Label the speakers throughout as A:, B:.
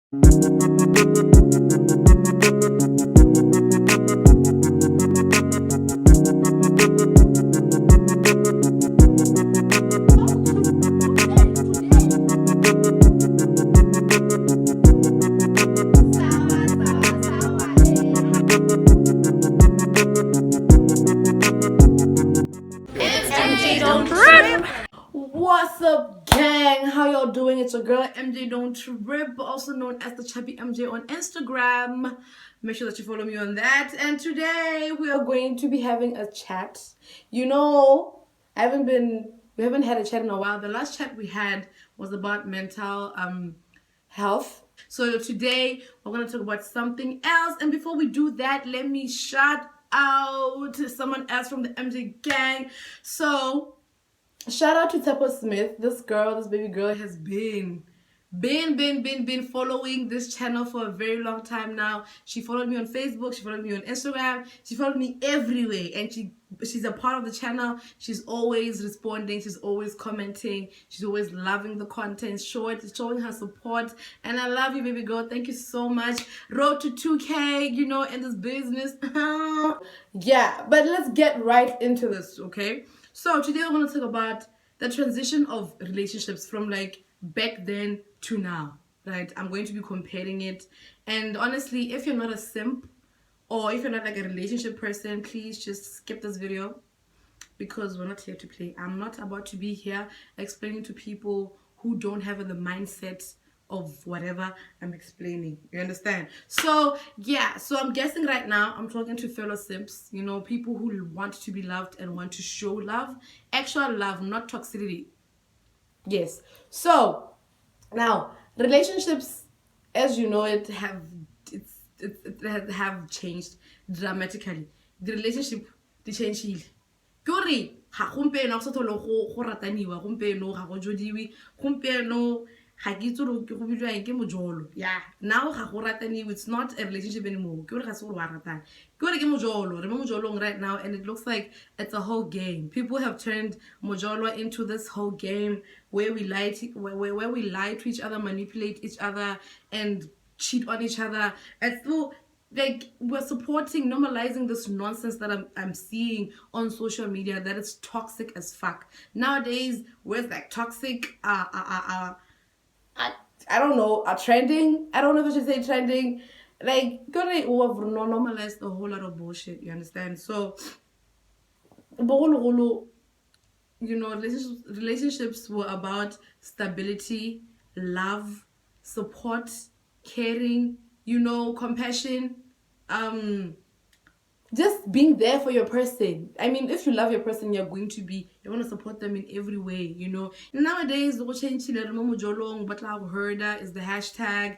A: What's up, gang? How y'all doing? It's your girl MJ Don't Trip, also known as the Chubby MJ on Instagram. Make sure that you follow me on that. And today we are going to be having a chat. You know, we haven't had a chat in a while. The last chat we had was about mental health. So today we're gonna talk about something else. And before we do that, let me shout out to someone else from the MJ gang. So shout out to Teppo Smith. This baby girl has been following this channel for a very long time now. She followed me on Facebook, she followed me on Instagram, she followed me everywhere, and she's a part of the channel. She's always responding, she's always commenting, she's always loving the content, showing her support. And I love you, baby girl. Thank you so much. Road to 2K, you know, in this business. Yeah, but let's get right into this, okay? So today I want to talk about the transition of relationships from like back then to now, right? I'm going to be comparing it. And honestly, if you're not a simp or if you're not like a relationship person, please just skip this video because we're not here to play. I'm not about to be here explaining to people who don't have the mindset of whatever I'm explaining. You understand? So yeah, so I'm guessing right now I'm talking to fellow simps, you know, people who want to be loved and want to show love, actual love, not toxicity. Yes. So now relationships, as you know, it have changed dramatically. The relationship they changed. Kuri ha gompieno go sa tlhole go rataniwa, gompieno ga go jodiwe, gompieno ga ke itse gore ke go bitswang ke MJOLO. Yeah, now ga go rataniwe, it's not a relationship anymore. Ke gore ga se gore wa ratana, ke gore ke MJOLO. Re mo MJOLOng right now, and it looks like it's a whole game. People have turned MJOLO into this whole game where we lie to each other, manipulate each other, and cheat on each other. And so like we're supporting, normalizing this nonsense that I'm seeing on social media that is toxic as fuck nowadays. Where's like toxic I don't know, are trending. I don't know if I should say trending. Like we have normalized a whole lot of bullshit, you understand? So you know, relationships were about stability, love, support, caring, you know, compassion, just being there for your person. I mean, if you love your person, you're going to support them in every way, you know. Nowadays, MJOLO herda is the hashtag.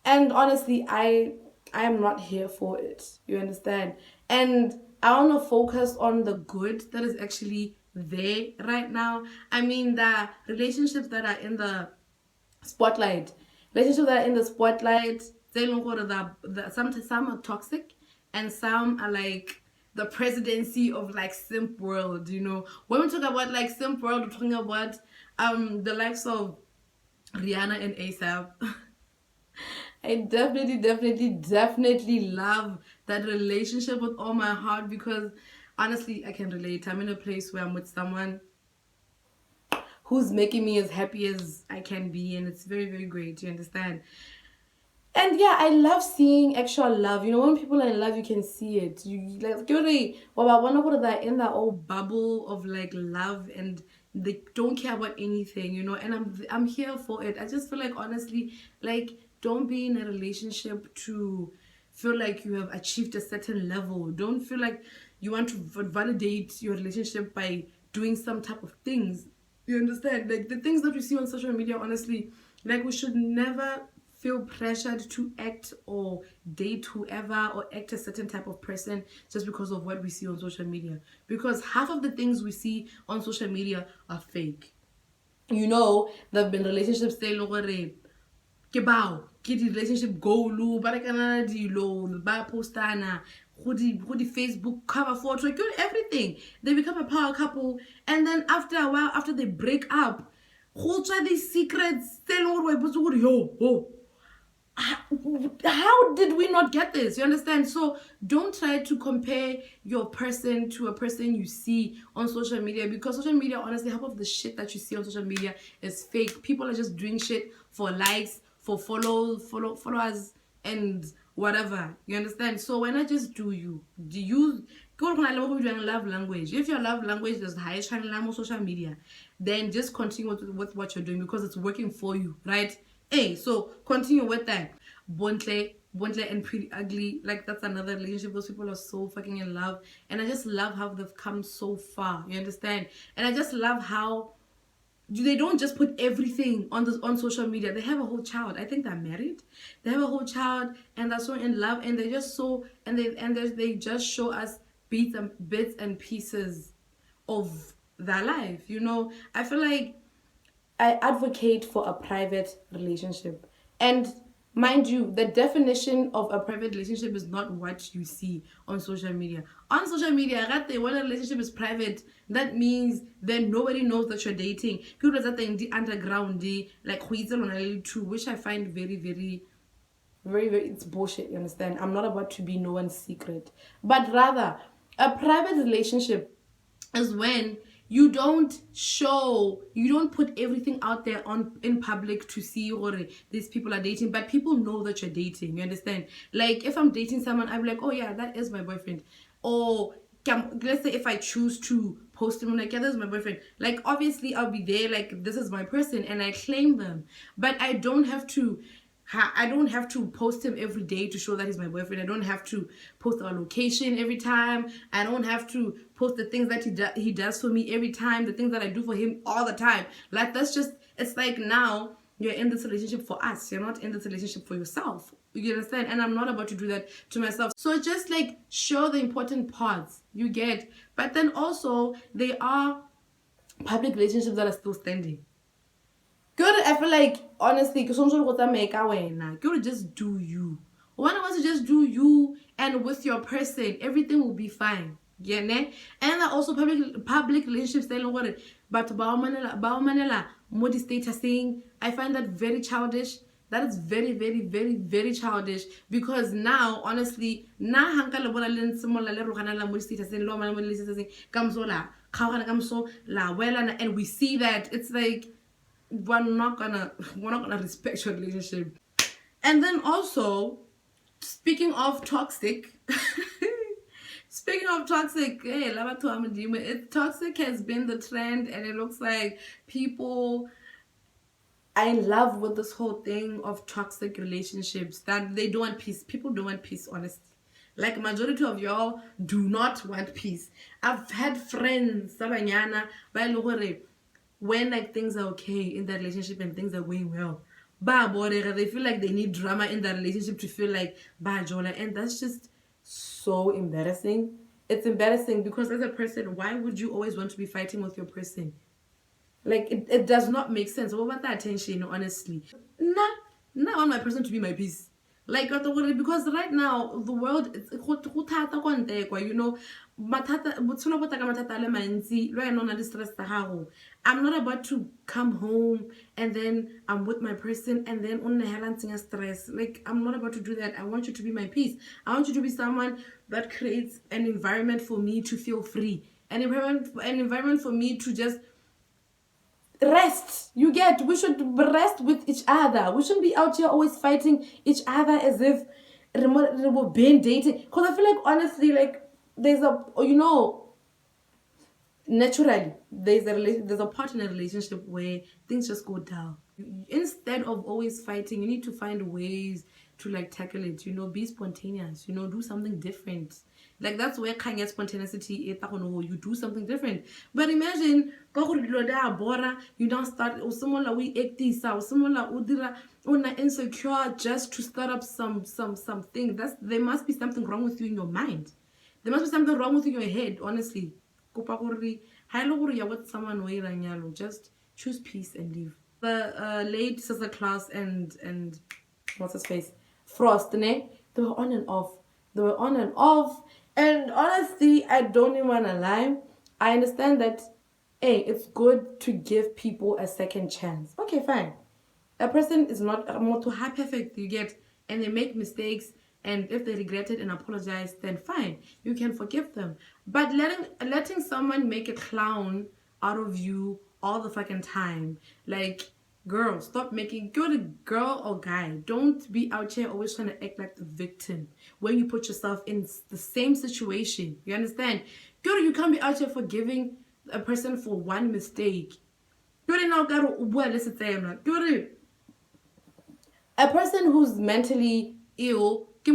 A: And honestly, I am not here for it. You understand? And I want to focus on the good that is actually there right now. I mean, the relationships that are in the spotlight, some are toxic and some are like the presidency of like simp world, you know. When we talk about like simp world, we're talking about the likes of Rihanna and ASAP. I definitely love that relationship with all my heart because honestly I can relate. I'm in a place where I'm with someone who's making me as happy as I can be, and it's very great. You understand? And yeah, I love seeing actual love. You know, when people are in love, you can see it. You like they're in that old bubble of like love, and they don't care about anything, you know. And I'm here for it. I just feel like honestly, like don't be in a relationship to feel like you have achieved a certain level. Don't feel like you want to validate your relationship by doing some type of things. You understand? Like the things that we see on social media, honestly, like we should never feel pressured to act or date whoever or act a certain type of person just because of what we see on social media. Because half of the things we see on social media are fake. You know, there have been relationships say ke di relationship goal ba rekana dilo ba postana go di Facebook cover photo, everything. They become a power couple, and then after a while, after they break up, Hold these secrets. Yo. How did we not get this? You understand? So don't try to compare your person to a person you see on social media, because social media, honestly, half of the shit that you see on social media is fake. People are just doing shit for likes, for followers, and whatever. You understand? So why not just do you? Do you love language? If your love language is high channel on social media, then just continue with what you're doing, because it's working for you, right? Hey, so continue with that. Bontle and Pretty Ugly, like that's another relationship. Those people are so fucking in love, and I just love how they've come so far. You understand? And I just love how they don't just put everything on social media. They have a whole child. I think they're married. They have a whole child, and they're so in love, and they just they just show us bits and pieces of their life. You know, I feel like I advocate for a private relationship. And mind you, the definition of a private relationship is not what you see on social media. On social media, when a relationship is private, that means then nobody knows that you're dating. People that in the underground, like which I find very, very, very, very, it's bullshit, you understand? I'm not about to be no one's secret. But rather, a private relationship is when you don't put everything out there in public to see or these people are dating, but people know that you're dating. You understand? Like if I'm dating someone, I'm like, oh yeah, that is my boyfriend. Or let's say if I choose to post him, I'm like, yeah, that's my boyfriend. Like obviously I'll be there, like this is my person, and I claim them, but I don't have to post him every day to show that he's my boyfriend. I don't have to post our location every time. I don't have to post the things that he does for me every time, the things that I do for him all the time. Like that's just, it's like now you're in this relationship for us. You're not in this relationship for yourself. You understand? And I'm not about to do that to myself. So just like show the important parts you get. But then also there are public relationships that are still standing. Good, I feel like honestly, because good, just do you. One of us just do you, and with your person, everything will be fine. Yeah, ne? And also public relationships, they what it. But Baumanela, modi statusing, I find that very childish. That is very, very, very, very childish, because now, honestly, na hanka le bona le simola le rogana la modi statusing, lo mana modi statusing, kamso la, khawana kamso la wela, and we see that it's like we're not gonna respect your relationship. And then also, speaking of toxic, hey, toxic has been the trend, and it looks like people are in love with this whole thing of toxic relationships, that they don't want peace. People don't want peace, honestly. Like majority of y'all do not want peace. I've had friends, sabanyana, when like things are okay in that relationship and things are going well, they feel like they need drama in that relationship to feel like jola, and that's just so embarrassing. It's embarrassing because as a person, why would you always want to be fighting with your person? Like it does not make sense. What about that attention, honestly? Nah, I want my person to be my peace. Like because right now the world, you know, I'm not about to come home and then I'm with my person and then stress. Like I'm not about to do that. I want you to be my peace. I want you to be someone that creates an environment for me to feel free, an environment for me to just rest. You get, we should rest with each other. We shouldn't be out here always fighting each other as if we're being dating. Because I feel like honestly, like there's a, you know, naturally there's a part in a relationship where things just go down. Instead of always fighting, you need to find ways to like tackle it, you know, be spontaneous, you know, do something different. Like that's where kind of spontaneity is, you do something different. But imagine you don't start or someone like we or someone like insecure just to start up something. There must be something wrong with you in your mind. There must be something wrong with you in your head, honestly. With someone just choose peace and leave. The late sister class and what's his face, Frost, ne? They were on and off. And honestly, I don't even wanna lie. I understand that hey, it's good to give people a second chance. Okay, fine. A person is not more to high perfect, you get, and they make mistakes, and if they regret it and apologize, then fine, you can forgive them. But letting someone make a clown out of you all the fucking time, like, girl, stop making, you're a girl or guy, don't be out here always trying to act like the victim when you put yourself in the same situation. You understand? Girl, you can't be out here forgiving a person for one mistake. You're now got to a person who's mentally ill, they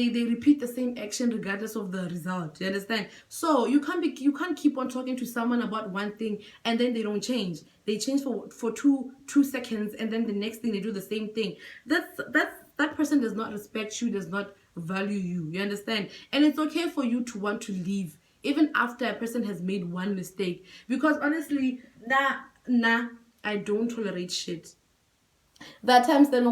A: repeat the same action regardless of the result. You understand? So you can't keep on talking to someone about one thing and then they don't change. They change for two seconds and then the next thing they do the same thing. That person does not respect you, does not value you. You understand? And it's okay for you to want to leave even after a person has made one mistake, because honestly, I don't tolerate shit. That times then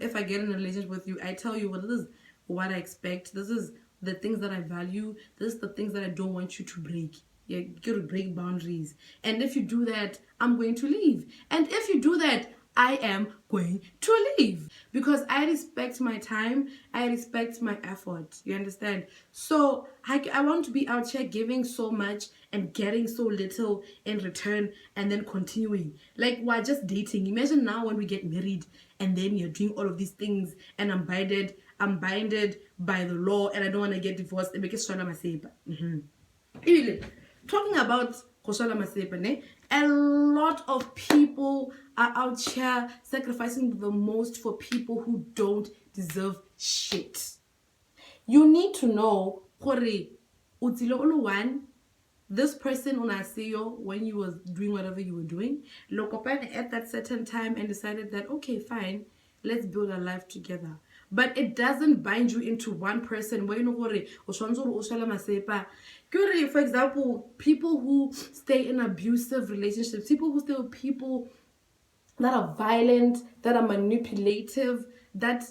A: if I get in a relationship with you, I tell you, well, this is what I expect. This is the things that I value. This is the things that I don't want you to break. You got to break boundaries. And if you do that, I'm going to leave. And if you do that, I am going to leave, because I respect my time. I respect my effort. You understand? So I want to be out here giving so much and getting so little in return, and then continuing like we're just dating. Imagine now when we get married and then you're doing all of these things and I'm binded by the law and I don't want to get divorced and make it stronger myself. Talking about a lot of people are out here sacrificing the most for people who don't deserve shit. You need to know, one, this person on Aseo, when you was doing whatever you were doing, at that certain time and decided that, okay, fine, let's build a life together. But it doesn't bind you into one person. For example, people who stay in abusive relationships, people who stay with people that are violent, that are manipulative, that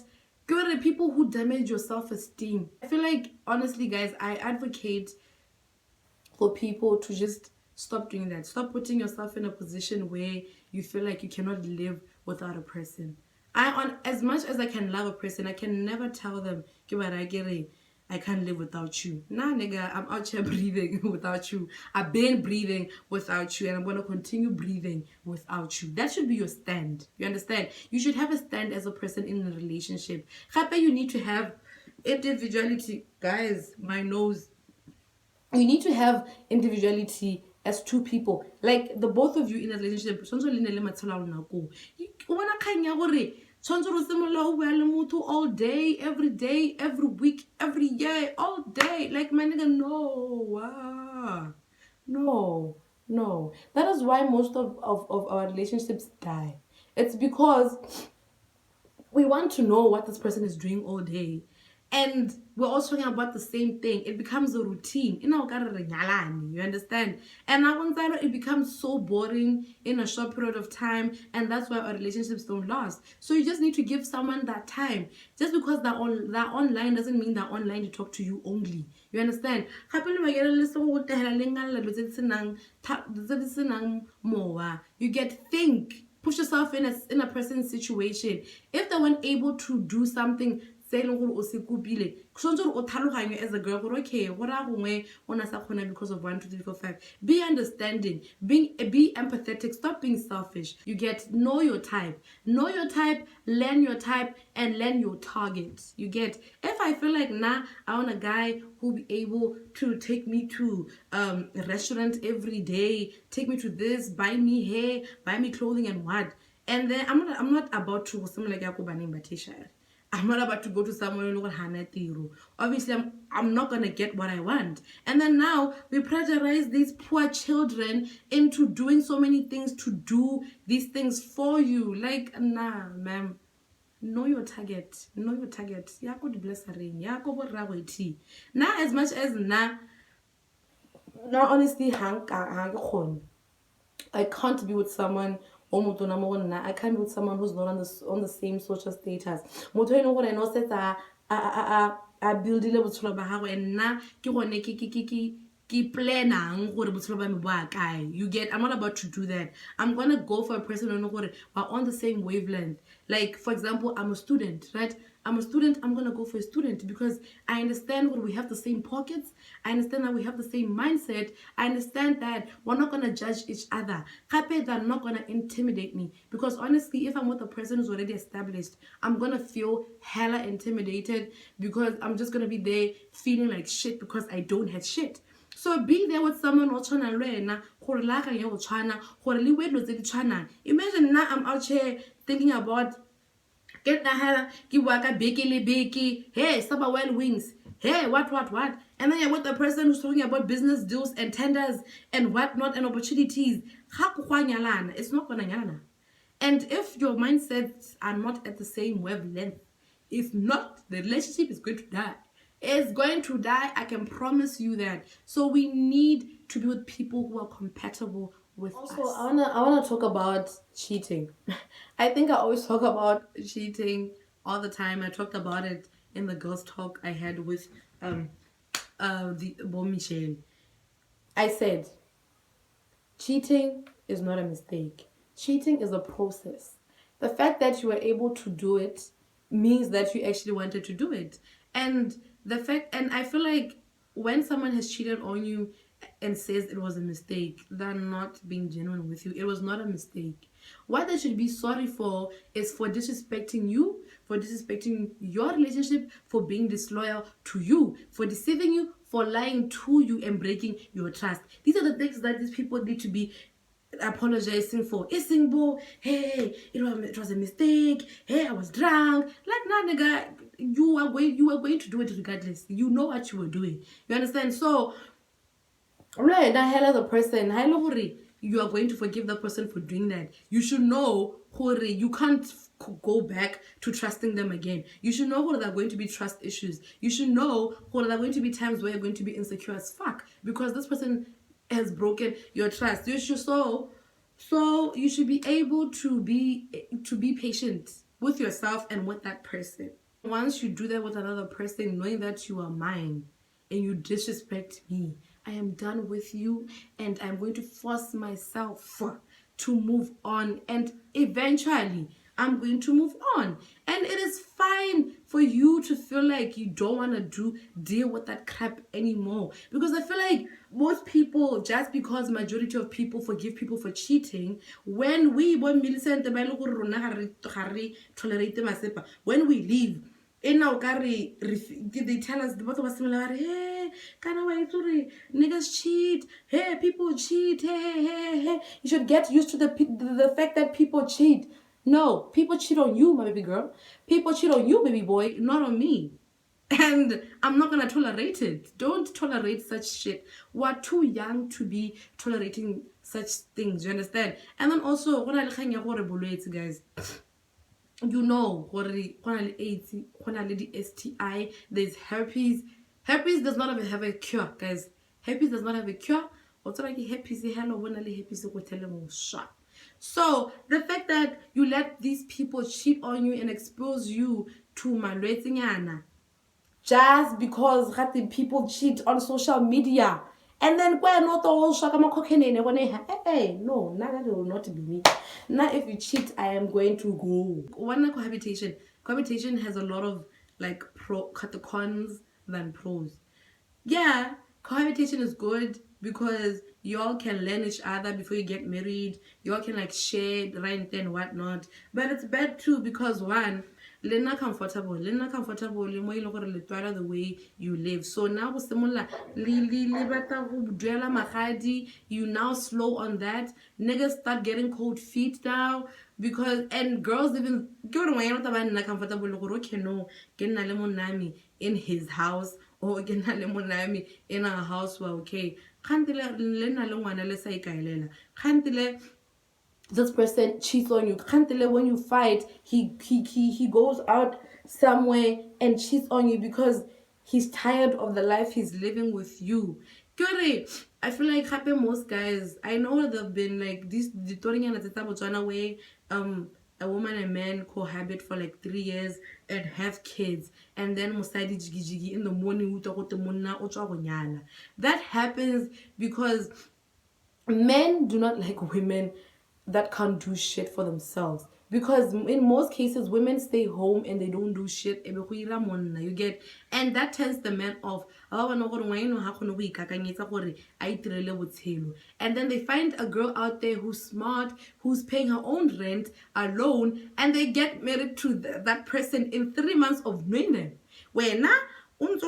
A: people who damage your self-esteem. I feel like, honestly, guys, I advocate for people to just stop doing that. Stop putting yourself in a position where you feel like you cannot live without a person. As much as I can love a person, I can never tell them, I can't live without you. Nah, nigga, I'm out here breathing without you. I've been breathing without you, and I'm going to continue breathing without you. That should be your stand. You understand? You should have a stand as a person in a relationship. You need to have individuality. Guys, my nose. You need to have individuality as two people. Like the both of you in a relationship. All day, every day, every week, every year, all day. Like, my nigga, no. No. That is why most of our relationships die. It's because we want to know what this person is doing all day. And we're also talking about the same thing. It becomes a routine. You understand? And now it becomes so boring in a short period of time, and that's why our relationships don't last. So you just need to give someone that time. Just because they're online doesn't mean they're online to talk to you only. You understand? You think. Push yourself in a person's situation. If they weren't able to do something, say as a girl, okay, because of 1, 2, 3, 4, 5. Be understanding, be empathetic, stop being selfish. You get, know your type, learn your type, and learn your target. You get, if I feel like I want a guy who be able to take me to a restaurant every day, take me to this, buy me hair, buy me clothing and what, and then I'm not about to I'm not about to go to someone who obviously I'm not gonna get what I want. And then now we pressurize these poor children into doing so many things to do these things for you. Like, nah, ma'am. Know your target. Yako di blessing. Yako bo raweti. Now, as much as now honestly I can't be with someone. I can't be with someone who's not on the same social status. I build a little and na you get, I'm not about to do that. I'm gonna go for a person who we're on the same wavelength. Like, for example, I'm a student, right? I'm a student, I'm gonna go for a student because I understand we have the same pockets. I understand that we have the same mindset. I understand that we're not gonna judge each other. They're not gonna intimidate me. Because honestly, if I'm with a person who's already established, I'm gonna feel hella intimidated because I'm just gonna be there feeling like shit because I don't have shit. So be there with someone o tshwana le wena gore la ka ya go tshwana gore le wetlo tse di tshwanang. Imagine now I'm out here thinking about get the hell ki waka beke le beke, hey saba well wings, hey what and then you're with the person who's talking about business deals and tenders and whatnot and opportunities. It's not gonna nyalana. And if your mindsets are not at the same wavelength, if not, the relationship is going to die. It's going to die, I can promise you that. So we need to be with people who are compatible with us. Also, I wanna talk about cheating. I think I always talk about cheating all the time. I talked about it in the girls' talk I had with the Michelle. I said, cheating is not a mistake. Cheating is a process. The fact that you were able to do it means that you actually wanted to do it. And I feel like when someone has cheated on you and says it was a mistake, they're not being genuine with you. It was not a mistake. What they should be sorry for is for disrespecting you, for disrespecting your relationship, for being disloyal to you, for deceiving you, for lying to you and breaking your trust. These are the things that these people need to be apologizing for. Hey, it was a mistake. Hey, I was drunk. Like, nah, nigga, you were going to do it regardless. You know what you were doing. You understand? So, right, that hell of a person, you are going to forgive the person for doing that. You should know, you can't go back to trusting them again. You should know there are going to be trust issues. You should know there are going to be times where you're going to be insecure as fuck because this person has broken your trust. You should so you should be able to be patient with yourself and with that person. Once you do that with another person, knowing that you are mine and you disrespect me, I am done with you and I'm going to force myself to move on, and eventually I'm going to move on. And it is fine for you to feel like you don't want to deal with that crap anymore, because I feel like most people, just because majority of people forgive people for cheating, when we tolerate when we leave, they tell us, the both of us, hey, niggas cheat, hey, people cheat, hey. You should get used to the fact that people cheat. No, people cheat on you, my baby girl. People cheat on you, baby boy, not on me. And I'm not gonna tolerate it. Don't tolerate such shit. We're too young to be tolerating such things, you understand? And then also, guys, you know, AIDS, STI, there's herpes. Herpes does not have a cure, guys. Herpes does not have a cure. So the fact that you let these people cheat on you and expose you to malwetsi just because people cheat on social media, and then not all hey, no, that will not be me. Now if you cheat, I am going to go. One, cohabitation has a lot of like cons than pros. Yeah, cohabitation is good because y'all can learn each other before you get married. Y'all can like share rent and whatnot. But it's bad too because one, lena comfortable the way you live. So now you now slow on that. Niggas start getting cold feet now because, and girls even comfortable in his house or in our house. Well, okay, this person cheats on you. When you fight, he goes out somewhere and cheats on you because he's tired of the life he's living with you. I feel like most guys, I know they've been like this Motswana way, a woman and man cohabit for like 3 years and have kids, and then mosadi jigi jigi in the morning that happens because men do not like women that can't do shit for themselves. Because in most cases, women stay home and they don't do shit. You get, and that turns the man off. And then they find a girl out there who's smart, who's paying her own rent alone, and they get married to that person in 3 months of knowing them. It's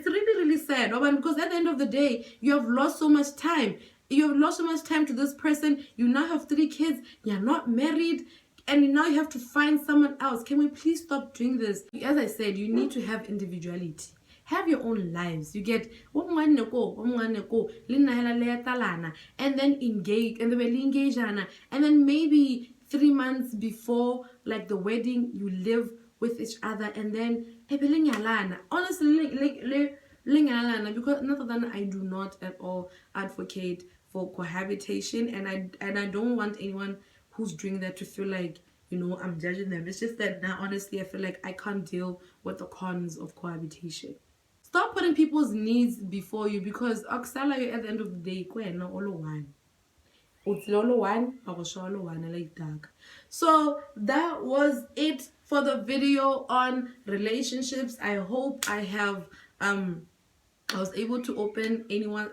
A: really sad, because at the end of the day, you have lost so much time. You have lost so much time to this person. You now have 3 kids. You're not married. And now you have to find someone else. Can we please stop doing this? As I said, you need to have individuality. Have your own lives. You get and then engage, and then maybe 3 months before like the wedding, you live with each other, and then honestly, because not that I do not at all advocate for cohabitation, and I don't want anyone who's doing that to feel like, I'm judging them. It's just that now, honestly, I feel like I can't deal with the cons of cohabitation. Stop putting people's needs before you, because Oksala, at the end of the day, all one. So that was it for the video on relationships. I hope I have I was able to open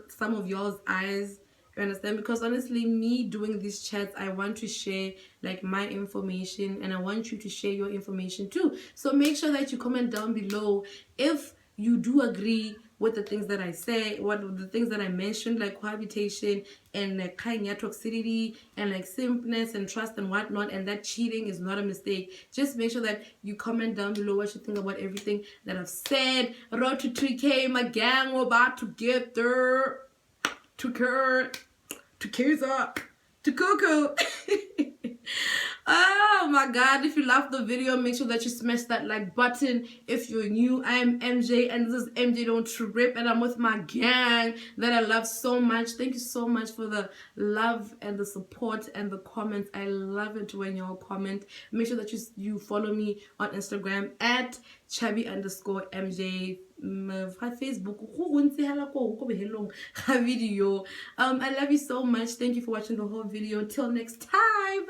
A: some of y'all's eyes, you understand? Because honestly, me doing these chats, I want to share like my information, and I want you to share your information too. So make sure that you comment down below if you do agree with the things that I say, the things that I mentioned, like cohabitation and like toxicity and like simpness and trust and whatnot, and that cheating is not a mistake. Just make sure that you comment down below what you think about everything that I've said. Road to 3K, my gang, we're about to get there. To Kurt, to Keza, to Coco. Oh my god, if you loved the video, make sure that you smash that like button. If you're new, I am MJ, and this is MJ Don't Trip, and I'm with my gang that I love so much. Thank you so much for the love and the support and the comments. I love it when y'all comment. Make sure that you follow me on Instagram at chubby_MJ. Facebook video. I love you so much. Thank you for watching the whole video. Till next time,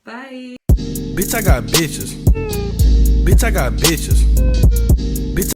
A: bye.
B: Bitch, I got bitches. Bitch, I got bitches. Bitch.